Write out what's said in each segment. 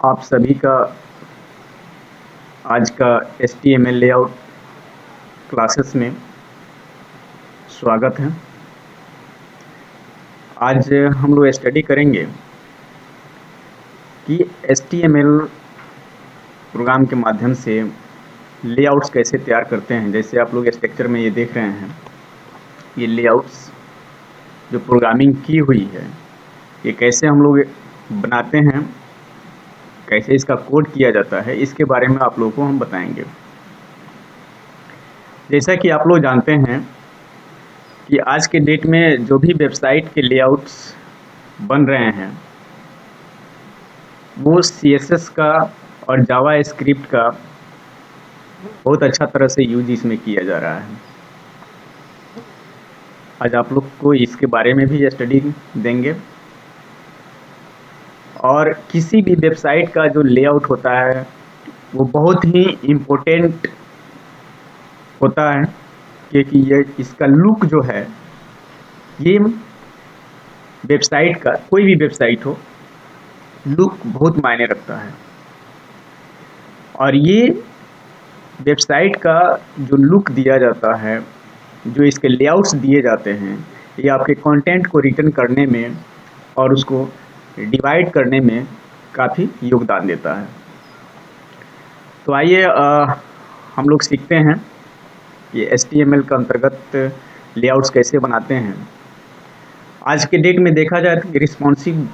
आप सभी का आज का HTML लेआउट क्लासेस में स्वागत है। आज हम लोग स्टडी करेंगे कि HTML प्रोग्राम के माध्यम से लेआउट्स कैसे तैयार करते हैं। जैसे आप लोग स्ट्रक्चर में ये देख रहे हैं, ये लेआउट्स जो प्रोग्रामिंग की हुई है ये कैसे हम लोग बनाते हैं, कैसे इसका कोड किया जाता है, इसके बारे में आप लोगों को हम बताएंगे। जैसा कि आप लोग जानते हैं कि आज के डेट में जो भी वेबसाइट के लेआउट्स बन रहे हैं वो CSS का और जावा स्क्रिप्ट का बहुत अच्छा तरह से यूज इसमें किया जा रहा है। आज आप लोग को इसके बारे में भी स्टडी देंगे और किसी भी वेबसाइट का जो लेआउट होता है वो बहुत ही इम्पोर्टेंट होता है, क्योंकि ये इसका लुक जो है ये वेबसाइट का, कोई भी वेबसाइट हो, लुक बहुत मायने रखता है। और ये वेबसाइट का जो लुक दिया जाता है, जो इसके लेआउट्स दिए जाते हैं, ये आपके कंटेंट को रिटर्न करने में और उसको डिवाइड करने में काफ़ी योगदान देता है। तो आइए हम लोग सीखते हैं ये HTML के अंतर्गत लेआउट्स कैसे बनाते हैं। आज के डेट में देखा जाए तो रिस्पॉन्सिव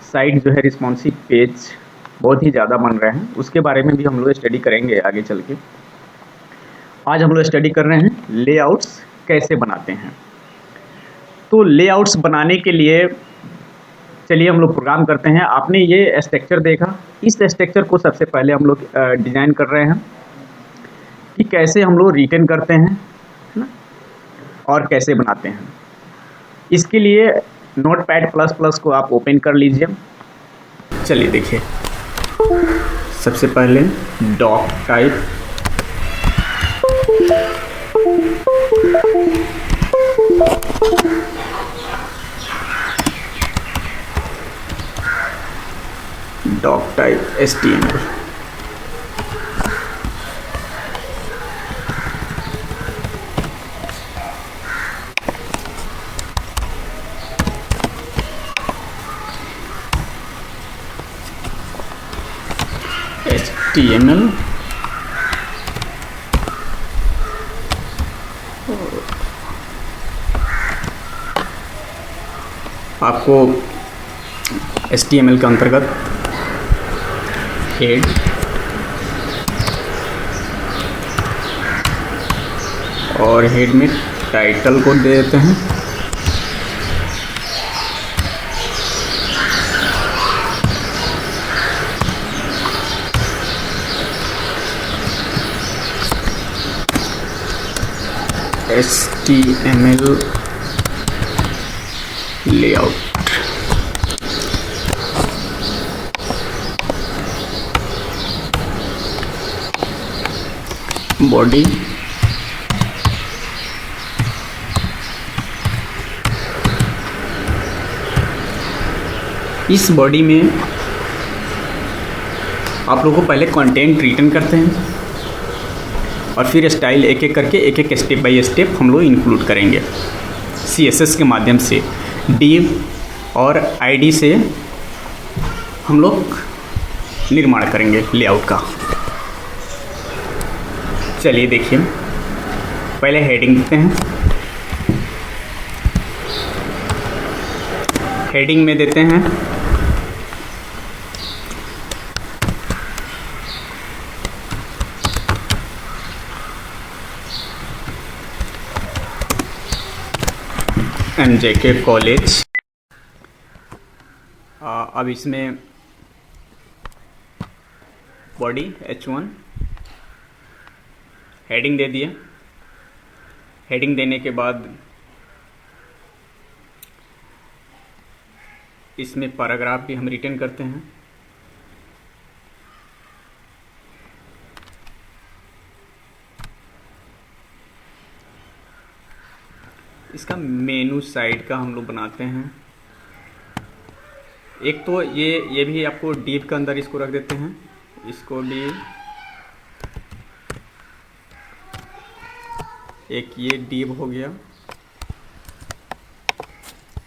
साइट जो है, रिस्पॉन्सिव पेज बहुत ही ज़्यादा बन रहे हैं, उसके बारे में भी हम लोग स्टडी करेंगे आगे चल के। आज हम लोग स्टडी कर रहे हैं लेआउट्स कैसे बनाते हैं। तो लेआउट्स बनाने के लिए चलिए हम लोग प्रोग्राम करते हैं। आपने ये स्ट्रक्चर देखा, इस स्ट्रक्चर को सबसे पहले हम लोग डिज़ाइन कर रहे हैं कि कैसे हम लोग रिटर्न करते हैं, है ना, और कैसे बनाते हैं। इसके लिए Notepad++ को आप ओपन कर लीजिए। चलिए देखिए, सबसे पहले doc type, doc type HTML, HTML आपको HTML के अंतर्गत हेड और हेड में टाइटल को दे देते हैं। HTML लेआउट, बॉडी, इस बॉडी में आप लोगों को पहले कंटेंट रिटर्न करते हैं और फिर स्टाइल एक एक करके, एक एक स्टेप बाय स्टेप हम लोग इंक्लूड करेंगे। CSS के माध्यम से div और ID से हम लोग निर्माण करेंगे लेआउट का। चलिए देखिए, पहले हेडिंग देते हैं। हेडिंग में देते हैं MJK कॉलेज। अब इसमें बॉडी H1, हेडिंग दे दिए। हेडिंग देने के बाद इसमें पैराग्राफ भी हम रिटर्न करते हैं। इसका मेनू साइड का हम लोग बनाते हैं। एक तो ये भी आपको डिव के अंदर इसको रख देते हैं, इसको भी एक ये डिव हो गया,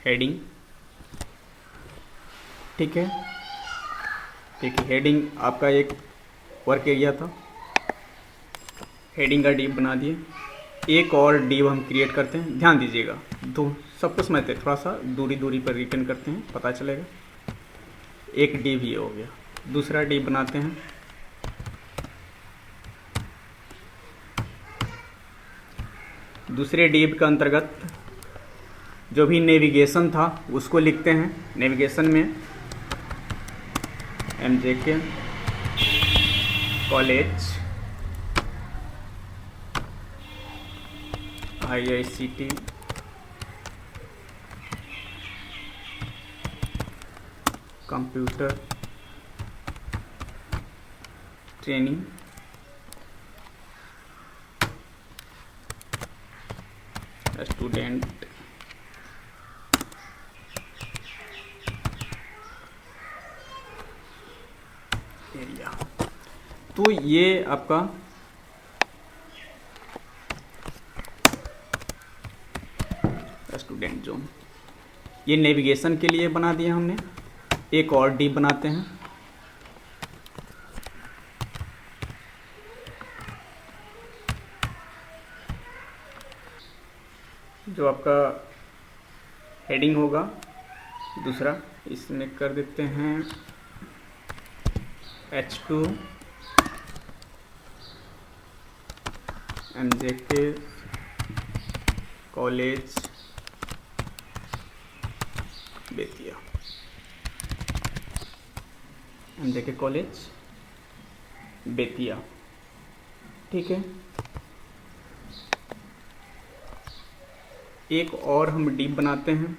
हेडिंग, ठीक है। देखिए हेडिंग आपका एक वर्क एरिया था, हेडिंग का डिव बना दिए। एक और डिव हम क्रिएट करते हैं, ध्यान दीजिएगा, दो सब कुछ समझते हैं, थोड़ा सा दूरी पर रिटर्न करते हैं, पता चलेगा। एक डिव ये हो गया, दूसरा डिव बनाते हैं, दूसरे डिव के अंतर्गत जो भी नेविगेशन था उसको लिखते हैं। नेविगेशन में MJK college IICT computer training student area. तो ये आपका स्टूडेंट जोन, ये नेविगेशन के लिए बना दिया हमने। एक और डिव बनाते हैं, जो आपका हेडिंग होगा दूसरा, इसमें कर देते हैं H2 MJK college Bettiah, MJK college Bettiah, ठीक है। एक और हम डिव बनाते हैं,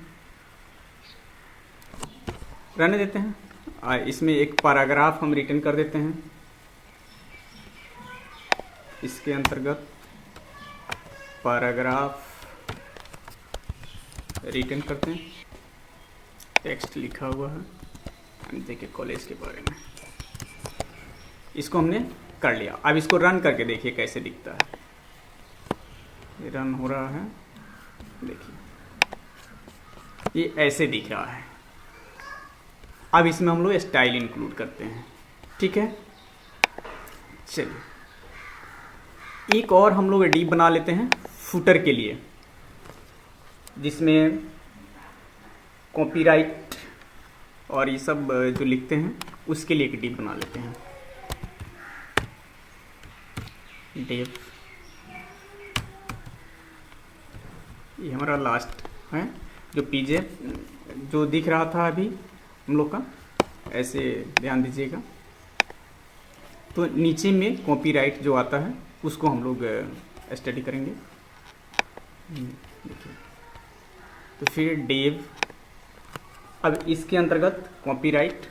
रहने देते हैं। इसमें एक पैराग्राफ हम रिटर्न कर देते हैं, इसके अंतर्गत पैराग्राफ रिटर्न करते हैं, टेक्स्ट लिखा हुआ है MJK कॉलेज के बारे में। इसको हमने कर लिया। अब इसको रन करके देखिए कैसे दिखता है। ये रन हो रहा है, देखिए ये ऐसे दिख रहा है। अब इसमें हम लोग स्टाइल इंक्लूड करते हैं, ठीक है। चलिए एक और हम लोग डिव बना लेते हैं फुटर के लिए, जिसमें कॉपीराइट और ये सब जो लिखते हैं उसके लिए एक डिव बना लेते हैं। डिव, ये हमारा लास्ट है, जो पीजे जो दिख रहा था अभी हम लोग का, ऐसे ध्यान दीजिएगा। तो नीचे में कॉपीराइट जो आता है उसको हम लोग स्टडी करेंगे। देखिए, तो फिर डिव, अब इसके अंतर्गत कॉपीराइट,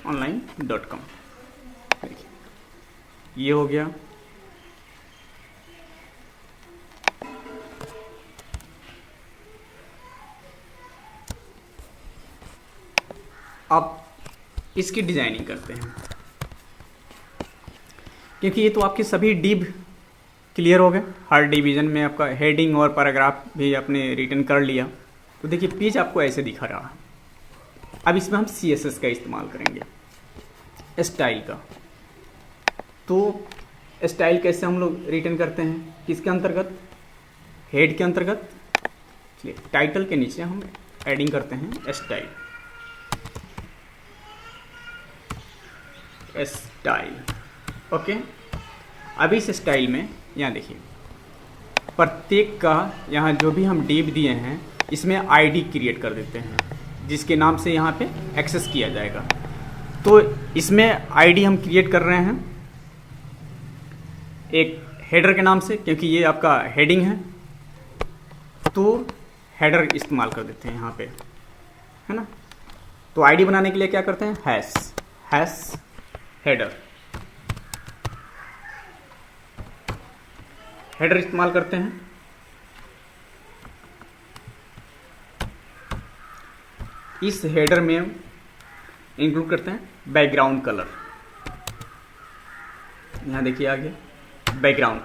online.com, ये हो गया। अब इसकी डिजाइनिंग करते हैं, क्योंकि ये तो आपके सभी डिव क्लियर हो गए। हर डिवीजन में आपका हेडिंग और पैराग्राफ भी आपने रिटर्न कर लिया। तो देखिए पेज आपको ऐसे दिखा रहा है। अब इसमें हम CSS का इस्तेमाल करेंगे, स्टाइल का। तो स्टाइल कैसे हम लोग रिटर्न करते हैं, किसके अंतर्गत, हेड के अंतर्गत। चलिए टाइटल के नीचे हम एडिंग करते हैं स्टाइल, स्टाइल, ओके। अब इस स्टाइल में यहाँ देखिए प्रत्येक का, यहाँ जो भी हम डिव दिए हैं इसमें ID क्रिएट कर देते हैं, जिसके नाम से यहाँ पे एक्सेस किया जाएगा। तो इसमें ID हम क्रिएट कर रहे हैं एक हेडर के नाम से, क्योंकि ये आपका हेडिंग है। तो हेडर इस्तेमाल कर देते हैं यहाँ पे, है ना। तो आईडी बनाने के लिए क्या करते हैं, हैश हेडर इस्तेमाल करते हैं। इस हेडर में इंक्लूड करते हैं बैकग्राउंड कलर। यहाँ देखिए आगे बैकग्राउंड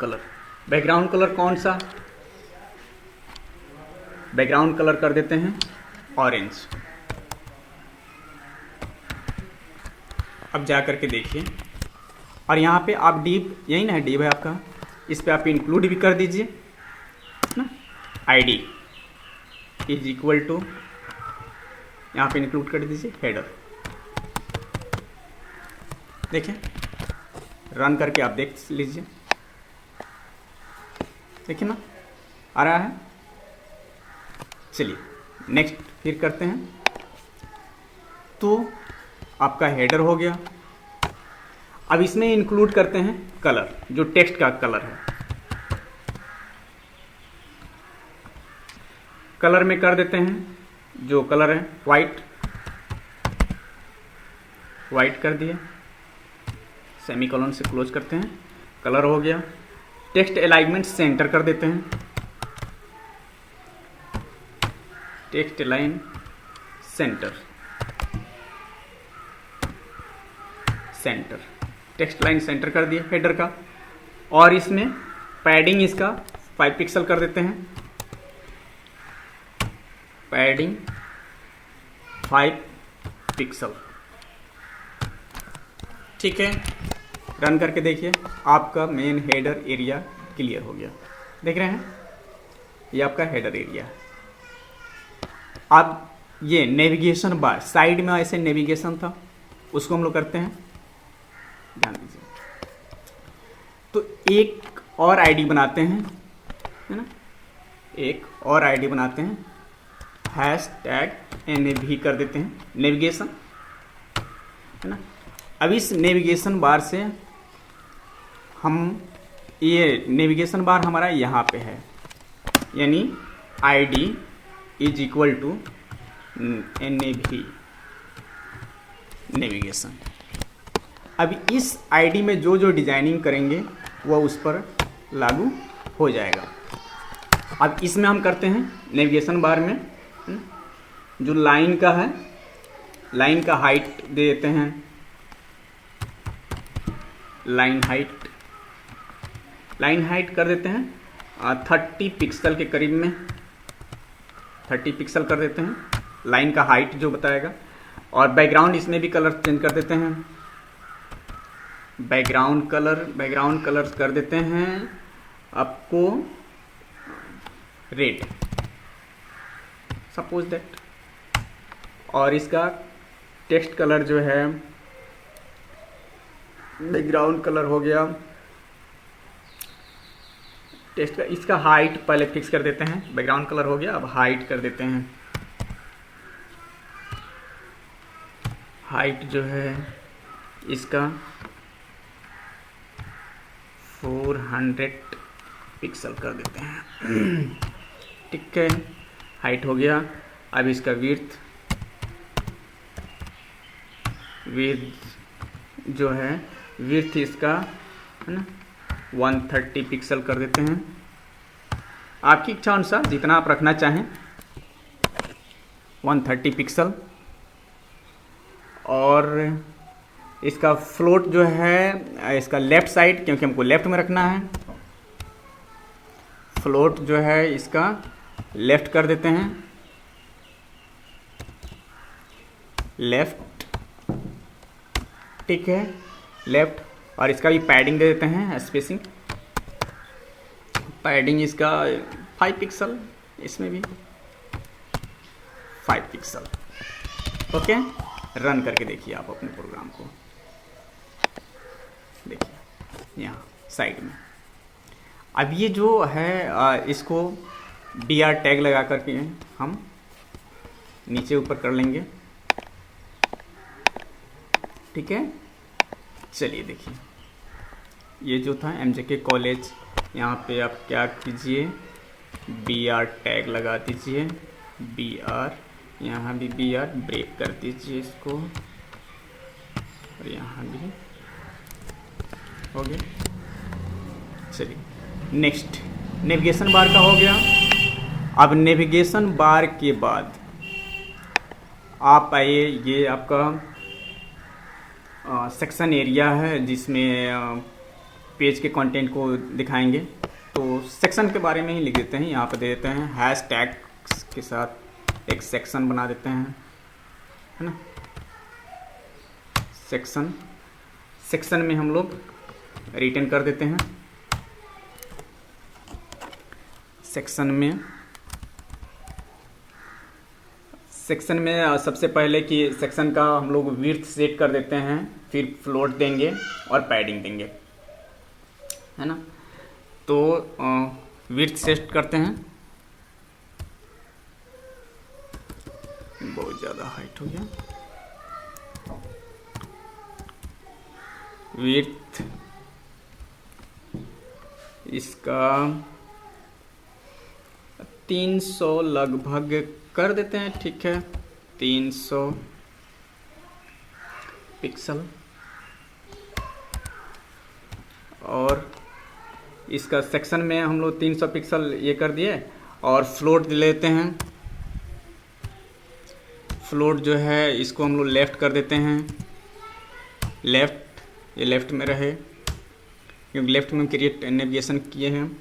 कलर कौन सा, बैकग्राउंड कलर कर देते हैं ऑरेंज। अब जा करके देखिए, और यहाँ पे आप डिव, यही ना है डिव है आपका, इस पे आप इंक्लूड भी कर दीजिए ना, आईडी इज इक्वल टू, यहाँ पे इंक्लूड कर दीजिए हेडर। देखिए रन करके आप देख लीजिए, देखिए ना आ रहा है। चलिए नेक्स्ट फिर करते हैं। तो आपका हेडर हो गया। अब इसमें इंक्लूड करते हैं कलर, जो टेक्स्ट का कलर है। कलर में कर देते हैं जो कलर है वाइट कर दिया, सेमीकोलन से क्लोज करते हैं, कलर हो गया। टेक्स्ट अलाइनमेंट सेंटर कर देते हैं, text align centre, text line centre कर दिया हेडर का। और इसमें पैडिंग इसका 5 पिक्सल कर देते हैं, पैडिंग 5 पिक्सल। ठीक है, रन करके देखिए, आपका मेन हेडर एरिया क्लियर हो गया। देख रहे हैं, ये आपका हेडर एरिया है। अब ये नेविगेशन बार, साइड में ऐसे नेविगेशन था, उसको हम लोग करते हैं, ध्यान दीजिए। तो एक और आईडी बनाते हैं, है ना, एक और आईडी बनाते हैं, #NAV कर देते हैं, नेविगेशन, है ना। अब इस नेविगेशन बार से हम, ये नेविगेशन बार हमारा यहाँ पे है, यानी ID is equal to NAV navigation. अब इस आईडी में जो जो डिजाइनिंग करेंगे वह उस पर लागू हो जाएगा। अब इसमें हम करते हैं नेविगेशन बार में जो लाइन का है, लाइन का हाइट दे देते हैं, लाइन हाइट कर देते हैं 30 पिक्सल के करीब में, 30 पिक्सल कर देते हैं, लाइन का हाइट जो बताएगा। और बैकग्राउंड इसमें भी कलर चेंज कर देते हैं, बैकग्राउंड कलर कर देते हैं आपको रेड, सपोज दैट। और इसका टेक्स्ट कलर जो है, बैकग्राउंड कलर हो गया टेक्स्ट का, इसका हाइट पहले फिक्स कर देते हैं, बैकग्राउंड कलर हो गया, अब हाइट कर देते हैं, हाइट जो है इसका 400 पिक्सल कर देते हैं। ठीक है, हाइट हो गया। अब इसका विड्थ जो है, विड्थ इसका, है ना, 130 पिक्सल कर देते हैं। आपकी इच्छा अनुसार जितना आप रखना चाहें, 130 पिक्सल। और इसका फ्लोट जो है, इसका लेफ्ट साइड, क्योंकि हमको लेफ्ट में रखना है, फ्लोट जो है इसका लेफ्ट कर देते हैं, लेफ्ट। ठीक है, लेफ्ट। और इसका भी पैडिंग दे देते हैं, स्पेसिंग, पैडिंग इसका 5 पिक्सल, इसमें भी 5 पिक्सल। ओके, रन करके देखिए आप अपने प्रोग्राम को, देखिए यहाँ साइड में। अब ये जो है इसको BR टैग लगा करके हम नीचे ऊपर कर लेंगे। ठीक है, चलिए देखिए, ये जो था MJK कॉलेज, यहाँ पे आप क्या कीजिए, BR टैग लगा दीजिए, BR, यहाँ भी BR, ब्रेक कर दीजिए इसको, और यहाँ भी हो गया। चलिए नेक्स्ट, नेविगेशन बार का हो गया। अब नेविगेशन बार के बाद आप आइए, ये आपका सेक्शन एरिया है जिसमें पेज के कंटेंट को दिखाएंगे। तो सेक्शन के बारे में ही लिख देते हैं, यहाँ पर दे देते हैं हैश टैग्स के साथ एक सेक्शन बना देते हैं, है ना। सेक्शन में हम लोग रिटर्न कर देते हैं। सेक्शन में सबसे पहले कि सेक्शन का हम लोग विड्थ सेट कर देते हैं, फिर फ्लोट देंगे और पैडिंग देंगे, है ना। तो विड्थ सेट करते हैं, बहुत ज़्यादा हाइट हो गया। विड्थ इसका 300 लगभग कर देते हैं, ठीक है, 300 पिक्सल। और इसका सेक्शन में हम लोग 300 पिक्सल ये कर दिए, और फ्लोट लेते हैं। फ्लोट जो है इसको हम लोग लेफ़्ट कर देते हैं, लेफ़्ट, ये लेफ़्ट में रहे क्योंकि लेफ़्ट में क्रिएट नेविगेशन किए हैं,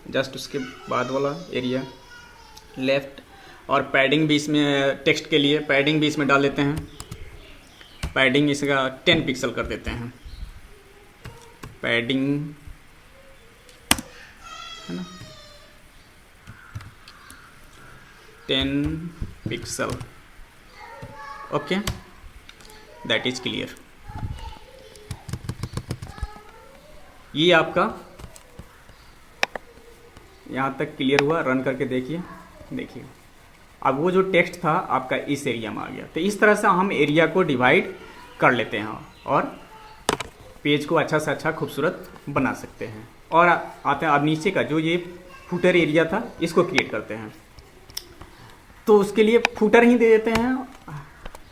जस्ट उसके बाद वाला एरिया लेफ़्ट। और पैडिंग भी इसमें, टेक्स्ट के लिए पैडिंग भी इसमें डाल देते हैं। पैडिंग इसका 10 पिक्सल कर देते हैं, पैडिंग, है ना, 10 pixel. Okay, that is clear. ये आपका यहाँ तक क्लियर हुआ, रन करके देखिए। अब वो जो टेक्स्ट था आपका इस एरिया में आ गया। तो इस तरह से हम एरिया को डिवाइड कर लेते हैं और पेज को अच्छा से अच्छा खूबसूरत बना सकते हैं। और आते हैं अब नीचे का जो ये फुटर एरिया था, इसको क्रिएट करते हैं। तो उसके लिए फुटर ही दे देते हैं,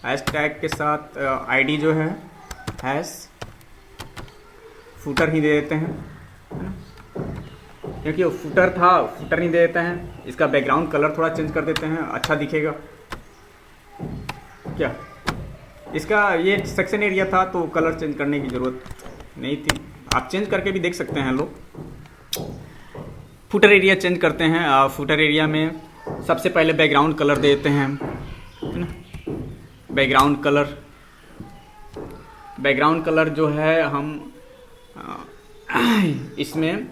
हैश टैग के साथ आईडी जो है हैश फुटर ही दे देते हैं, है ना, क्योंकि वो फुटर था, फुटर नहीं दे देते हैं। इसका बैकग्राउंड कलर थोड़ा चेंज कर देते हैं, अच्छा दिखेगा। क्या इसका ये सेक्शन एरिया था तो कलर चेंज करने की ज़रूरत नहीं थी, आप चेंज करके भी देख सकते हैं लोग। फुटर एरिया चेंज करते हैं। फुटर एरिया में सबसे पहले बैकग्राउंड कलर देते हैं, है ना। बैकग्राउंड कलर जो है हम इसमें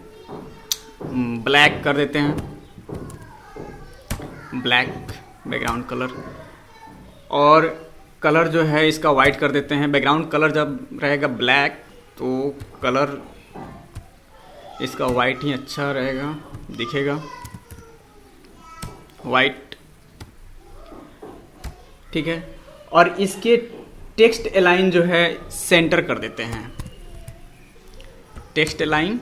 ब्लैक कर देते हैं, ब्लैक बैकग्राउंड कलर। और कलर जो है इसका वाइट कर देते हैं। बैकग्राउंड कलर जब रहेगा ब्लैक तो कलर इसका वाइट ही अच्छा रहेगा, दिखेगा वाइट, ठीक है। और इसके टेक्स्ट अलाइन जो है सेंटर कर देते हैं, टेक्स्ट अलाइन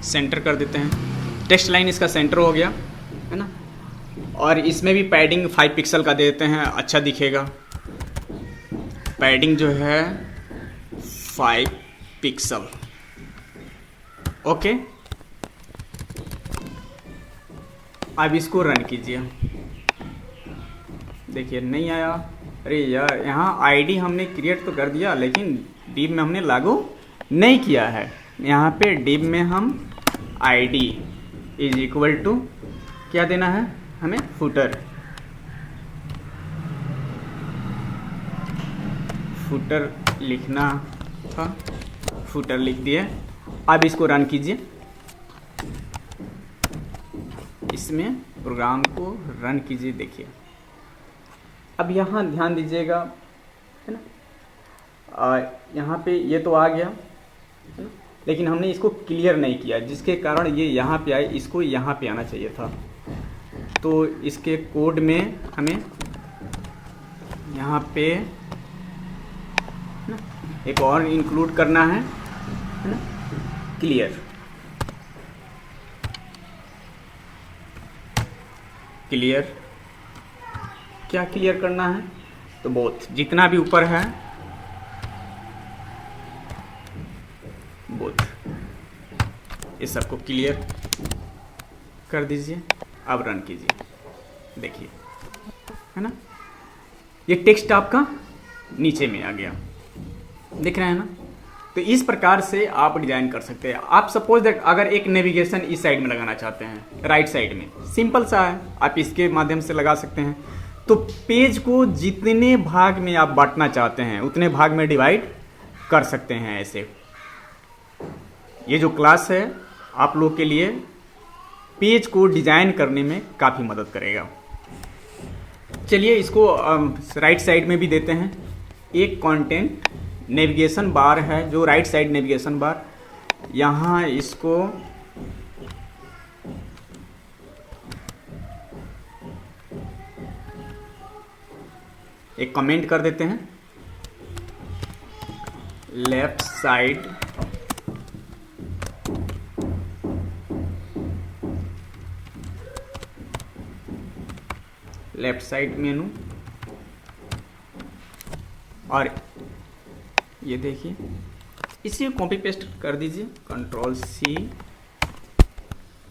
सेंटर कर देते हैं। टेक्स्ट लाइन इसका सेंटर हो गया, है ना। और इसमें भी पैडिंग 5 पिक्सल का देते हैं, अच्छा दिखेगा। पैडिंग जो है 5 पिक्सल, ओके। अब इसको रन कीजिए, देखिए नहीं आया। अरे यार, यहाँ आईडी हमने क्रिएट तो कर दिया लेकिन डिव में हमने लागू नहीं किया है। यहाँ पे डिव में हम आईडी इज इक्वल टू क्या देना है हमें, फुटर लिखना था, फुटर लिख दिए। अब इसको रन कीजिए, इसमें प्रोग्राम को रन कीजिए। देखिए अब यहाँ ध्यान दीजिएगा, है ना, यहाँ पे ये तो आ गया, है ना, लेकिन हमने इसको क्लियर नहीं किया जिसके कारण ये यहाँ पे आए, इसको यहाँ पे आना चाहिए था। तो इसके कोड में हमें यहाँ पे ना एक और इंक्लूड करना है ना, क्लियर, क्लियर, क्या क्लियर करना है, तो बोथ, जितना भी ऊपर है बोथ, इस सबको क्लियर कर दीजिए। अब रन कीजिए, देखिए, है ना, ये टेक्स्ट आपका नीचे में आ गया, दिख रहा है ना। तो इस प्रकार से आप डिजाइन कर सकते हैं। आप सपोज दैट अगर एक नेविगेशन इस साइड में लगाना चाहते हैं, राइट साइड में, सिंपल सा है, आप इसके माध्यम से लगा सकते हैं। तो पेज को जितने भाग में आप बांटना चाहते हैं उतने भाग में डिवाइड कर सकते हैं ऐसे। ये जो क्लास है आप लोग के लिए पेज को डिजाइन करने में काफ़ी मदद करेगा। चलिए इसको राइट साइड में भी देते हैं। एक कंटेंट नेविगेशन बार है जो राइट साइड नेविगेशन बार, यहाँ इसको एक कमेंट कर देते हैं, लेफ्ट साइड मेनू, और ये देखिए इसी को कॉपी पेस्ट कर दीजिए, कंट्रोल सी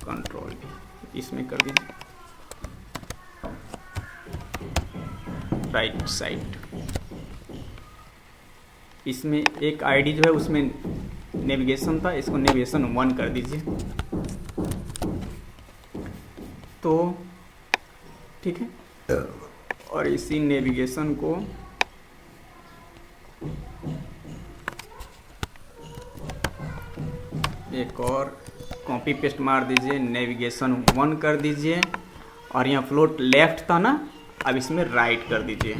कंट्रोल वी, इसमें कर दीजिए राइट साइड। इसमें एक आईडी जो है उसमें नेविगेशन था, इसको नेविगेशन 1 कर दीजिए, तो ठीक है। और इसी नेविगेशन को एक और कॉपी पेस्ट मार दीजिए, नेविगेशन 1 कर दीजिए, और यहाँ फ्लोट लेफ्ट था ना, अब इसमें राइट कर दीजिए।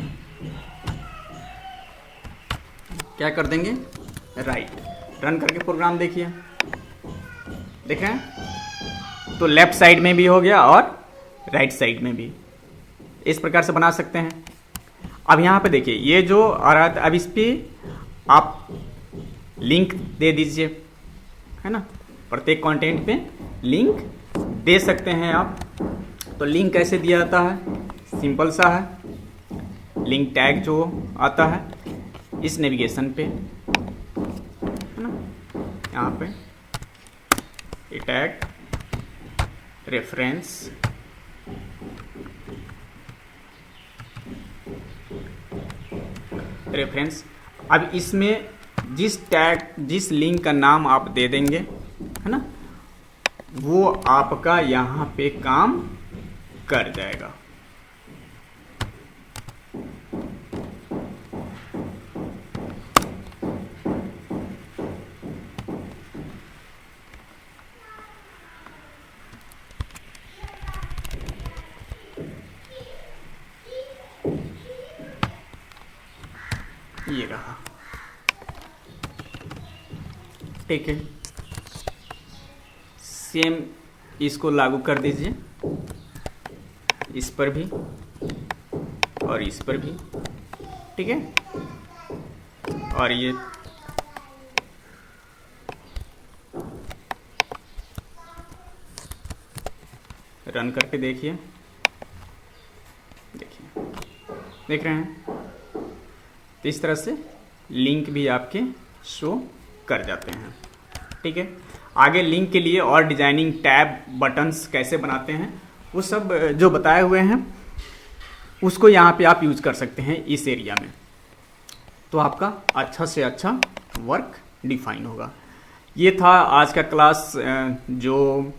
क्या कर देंगे, राइट। रन करके प्रोग्राम देखिए, देखें तो लेफ्ट साइड में भी हो गया और राइट साइड में भी। इस प्रकार से बना सकते हैं। अब यहाँ पे देखिए ये जो आ रहा था, अब इस पे आप लिंक दे दीजिए, है ना, प्रत्येक कंटेंट पे लिंक दे सकते हैं आप। तो लिंक कैसे दिया जाता है, सिंपल सा है, लिंक टैग जो आता है इस नेविगेशन पे, है ना, यहाँ पे ये टैग रेफरेंस, अब इसमें जिस टैग जिस लिंक का नाम आप दे देंगे, है ना, वो आपका यहाँ पे काम कर जाएगा। ये रहा, ठीक है। सेम इसको लागू कर दीजिए, इस पर भी और इस पर भी, ठीक है। और ये रन करके देखिए, देख रहे हैं, तो इस तरह से लिंक भी आपके शो कर जाते हैं, ठीक है। आगे लिंक के लिए और डिजाइनिंग टैब बटन्स कैसे बनाते हैं वो सब जो बताए हुए हैं उसको यहाँ पे आप यूज कर सकते हैं इस एरिया में, तो आपका अच्छा से अच्छा वर्क डिफाइन होगा। ये था आज का क्लास जो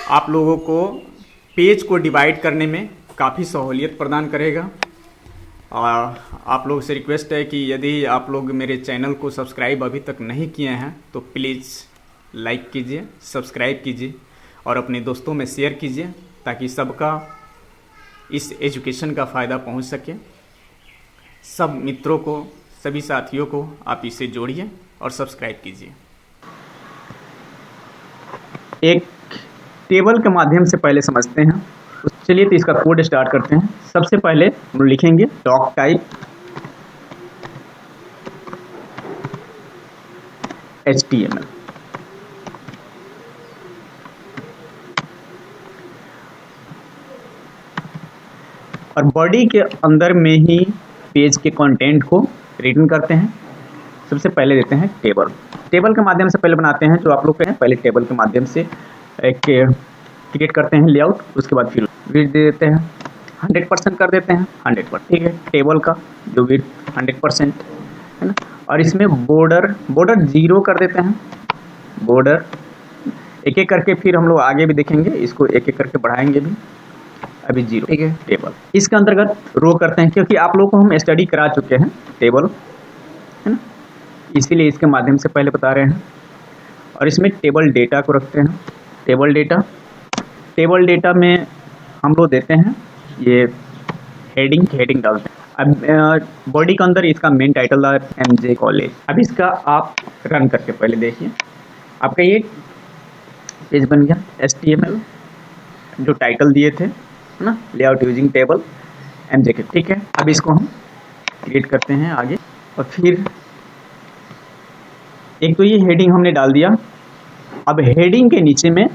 आप लोगों को पेज को डिवाइड करने में काफ़ी सहूलियत प्रदान करेगा। आप लोगों से रिक्वेस्ट है कि यदि आप लोग मेरे चैनल को सब्सक्राइब अभी तक नहीं किए हैं तो प्लीज़ लाइक कीजिए, सब्सक्राइब कीजिए और अपने दोस्तों में शेयर कीजिए ताकि सबका इस एजुकेशन का फ़ायदा पहुंच सके। सब मित्रों को, सभी साथियों को आप इसे जोड़िए और सब्सक्राइब कीजिए। एक टेबल के माध्यम से पहले समझते हैं, चलिए तो इसका कोड स्टार्ट करते हैं। सबसे पहले हम लिखेंगे डॉक टाइप HTML, और बॉडी के अंदर में ही पेज के कंटेंट को रिटर्न करते हैं। सबसे पहले देते हैं टेबल। टेबल के माध्यम से पहले बनाते हैं, जो आप लोग हैं पहले टेबल के माध्यम से एक क्रिएट करते हैं लेआउट, उसके बाद फिर विड्थ दे देते हैं 100% कर देते हैं 100%, ठीक है। टेबल का जो विड्थ 100% है ना, और इसमें बॉर्डर 0 कर देते हैं। बॉर्डर एक एक करके फिर हम लोग आगे भी देखेंगे, इसको एक एक करके बढ़ाएंगे भी, अभी 0, ठीक है। टेबल इसके अंतर्गत रो करते हैं, क्योंकि आप लोगों को हम स्टडी करा चुके हैं टेबल, है ना, इसीलिए इसके माध्यम से पहले बता रहे हैं। और इसमें टेबल डेटा को रखते हैं। टेबल डेटा में हम लोग देते हैं ये हेडिंग डालते हैं। अब बॉडी के अंदर इसका मेन टाइटल है MJ कॉलेज। अब इसका आप रन करके पहले देखिए, आपका ये पेज बन गया HTML जो टाइटल दिए थे, है ना, लेआउट यूजिंग टेबल MJ के, ठीक है। अब इसको हम क्रिएट करते हैं आगे, और फिर एक तो ये हेडिंग हमने डाल दिया। अब हेडिंग के नीचे में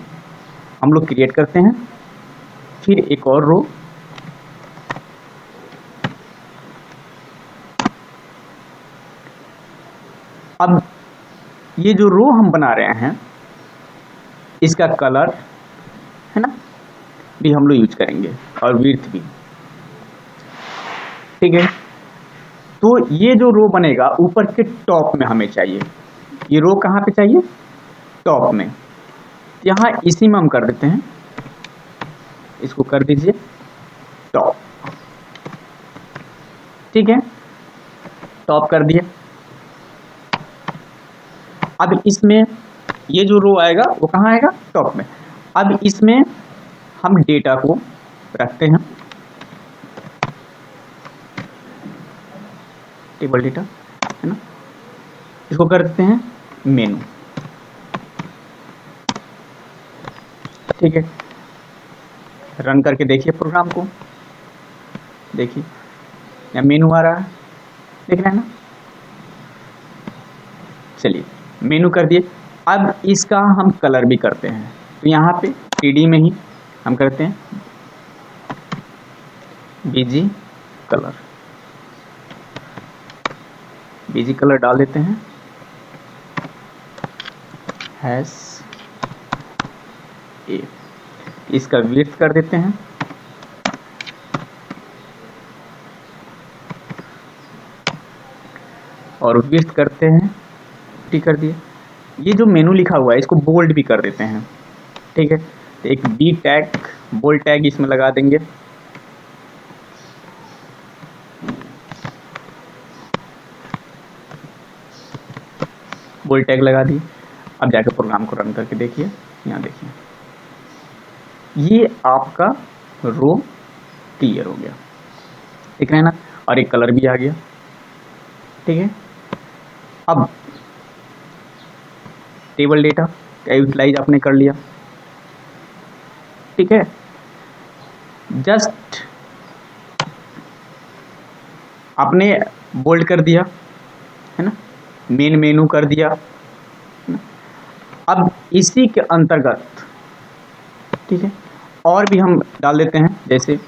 हम लोग क्रिएट करते हैं फिर एक और रो, अब ये जो रो हम बना रहे हैं इसका कलर, है ना, भी हम लोग यूज करेंगे और विड्थ भी, ठीक है। तो ये जो रो बनेगा ऊपर के टॉप में हमें चाहिए। ये रो कहाँ पे चाहिए? टॉप में। यहाँ इसी में हम कर देते हैं, इसको कर दीजिए टॉप, ठीक है, टॉप कर दिए। अब इसमें ये जो रो आएगा वो कहाँ आएगा? टॉप में। अब इसमें हम डेटा को रखते हैं, टेबल डेटा, है ना, इसको कर देते हैं मेनू, ठीक है। रन करके देखिए प्रोग्राम को, देखिए यहाँ मेनू आ रहा है, देख रहे हैं ना। चलिए मेनू कर दिए। अब इसका हम कलर भी करते हैं, तो यहाँ पे 3D में ही हम करते हैं BG कलर डाल देते हैं, #A, इसका विड्थ कर देते हैं, और विड्थ करते हैं, ठीक कर दिए। ये जो मेनू लिखा हुआ है इसको बोल्ड भी कर देते हैं, ठीक है। तो एक B टैग, बोल्ड टैग इसमें लगा देंगे, बोल्ड टैग लगा दी। अब जाकर प्रोग्राम को रन करके देखिए, यहाँ देखिए ये आपका रो क्लियर हो गया, देख रहे हैं ना, और एक कलर भी आ गया, ठीक है। अब टेबल डेटा का यूटिलाइज आपने कर लिया, ठीक है। जस्ट आपने बोल्ड कर दिया, है ना, मेन मेनू कर दिया, है ना। अब इसी के अंतर्गत, ठीक है, और भी हम डाल देते हैं, जैसे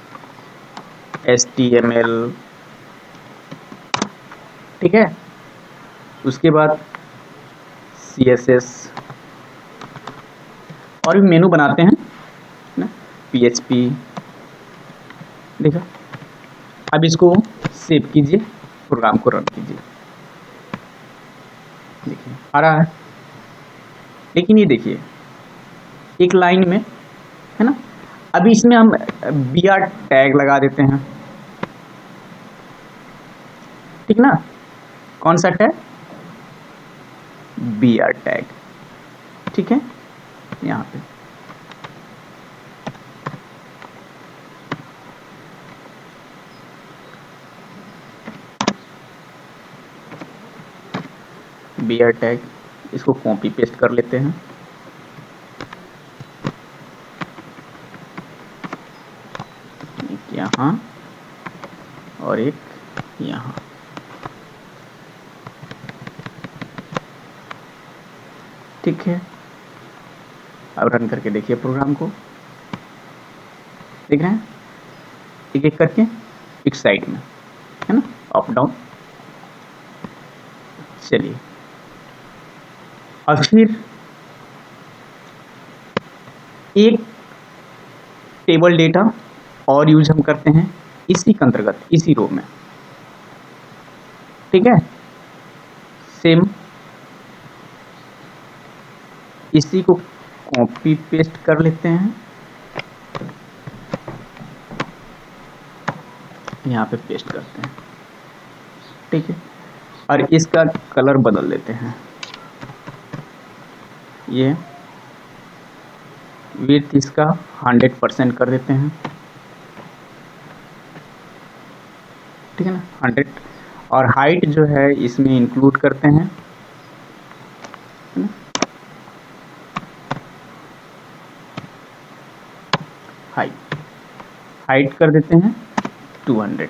HTML, ठीक है, उसके बाद CSS, और भी मेनू बनाते हैं ना, PHP, देखा। अब इसको सेव कीजिए, प्रोग्राम को रन कीजिए, देखिए आ रहा है। लेकिन ये देखिए एक लाइन में, है ना। अभी इसमें हम BR टैग लगा देते हैं, ठीक ना। कौन सा टैग? BR टैग, ठीक है, यहाँ पे BR टैग, इसको कॉपी पेस्ट कर लेते हैं, एक यहाँ और एक यहाँ, ठीक है। अब रन करके देखिए प्रोग्राम को, देख रहे हैं एक एक करके इस साइड में, है ना, अप डाउन। चलिए अब फिर एक टेबल डेटा और यूज हम करते हैं इसी के अंतर्गत, इसी रो में, ठीक है। सेम इसी को कॉपी पेस्ट कर लेते हैं, यहाँ पे पेस्ट करते हैं, ठीक है। और इसका कलर बदल देते हैं, ये विड्थ इसका 100% कर देते हैं, ठीक है ना, 100। और हाइट जो है इसमें इंक्लूड करते हैं, हाइट कर देते हैं 200,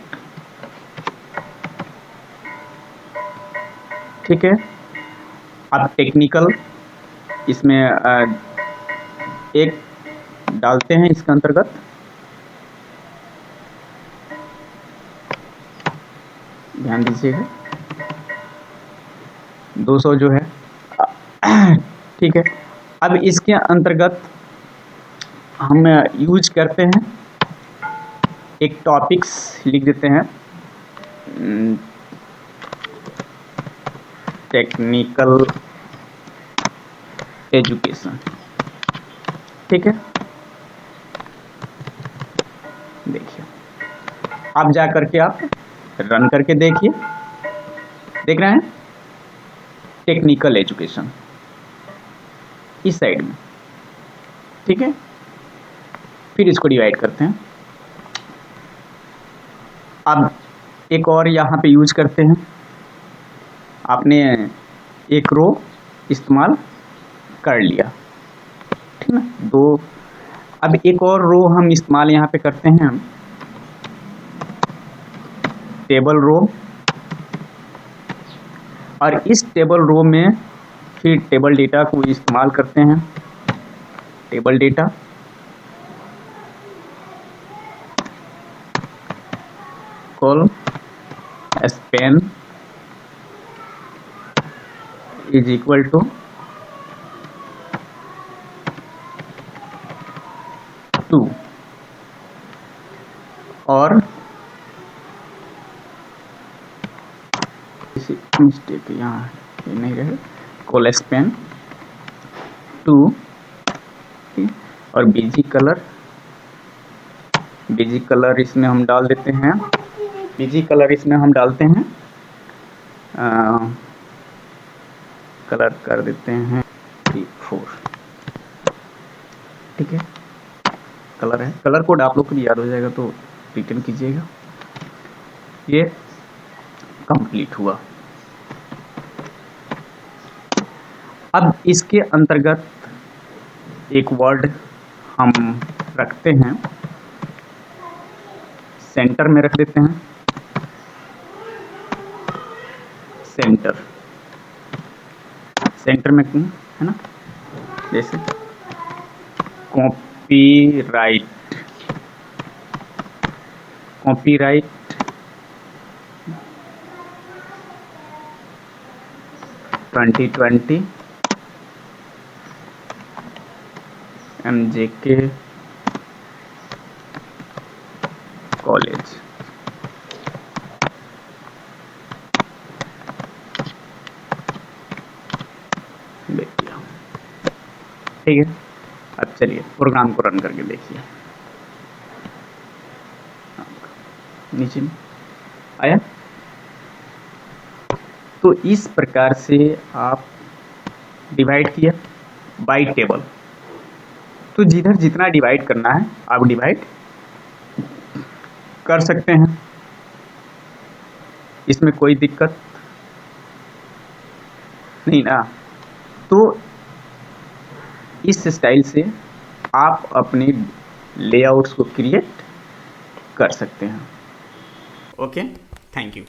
ठीक है। अब टेक्निकल इसमें एक डालते हैं इसके अंतर्गत, ध्यान दीजिएगा 200 जो है, ठीक है। अब इसके अंतर्गत हम यूज करते हैं, एक टॉपिक्स लिख देते हैं, टेक्निकल एजुकेशन, ठीक है। देखिए आप जा करके आप रन करके देखिए, देख रहे हैं टेक्निकल एजुकेशन इस साइड में, ठीक है। फिर इसको डिवाइड करते हैं। अब एक और यहाँ पे यूज करते हैं, आपने एक रो इस्तेमाल कर लिया, ठीक है ना, 2। अब एक और रो हम इस्तेमाल यहाँ पे करते हैं, टेबल रो। और इस टेबल रो में फिर टेबल डेटा को इस्तेमाल करते हैं, table data col span is equal to 2 और मिस्टेक यहाँ ये नहीं रहे, कॉल स्पैन 2 और बीजी कलर इसमें हम डाल देते हैं, बीजी कलर इसमें हम डालते हैं, कलर कर देते हैं 4, ठीक है। कलर है, कलर कोड आप लोग को याद हो जाएगा तो रिटर्न कीजिएगा। ये कंप्लीट हुआ। अब इसके अंतर्गत एक वर्ड हम रखते हैं, सेंटर में रख देते हैं, सेंटर में है ना, जैसे कॉपीराइट 2020 MJK कॉलेज, देखिए, ठीक है। अब चलिए प्रोग्राम को रन करके देखिए, नीचे में आया। तो इस प्रकार से आप डिवाइड किया बाय टेबल। तो जिधर जितना डिवाइड करना है आप डिवाइड कर सकते हैं, इसमें कोई दिक्कत नहीं ना। तो इस स्टाइल से आप अपने लेआउट्स को क्रिएट कर सकते हैं। Okay, thank you.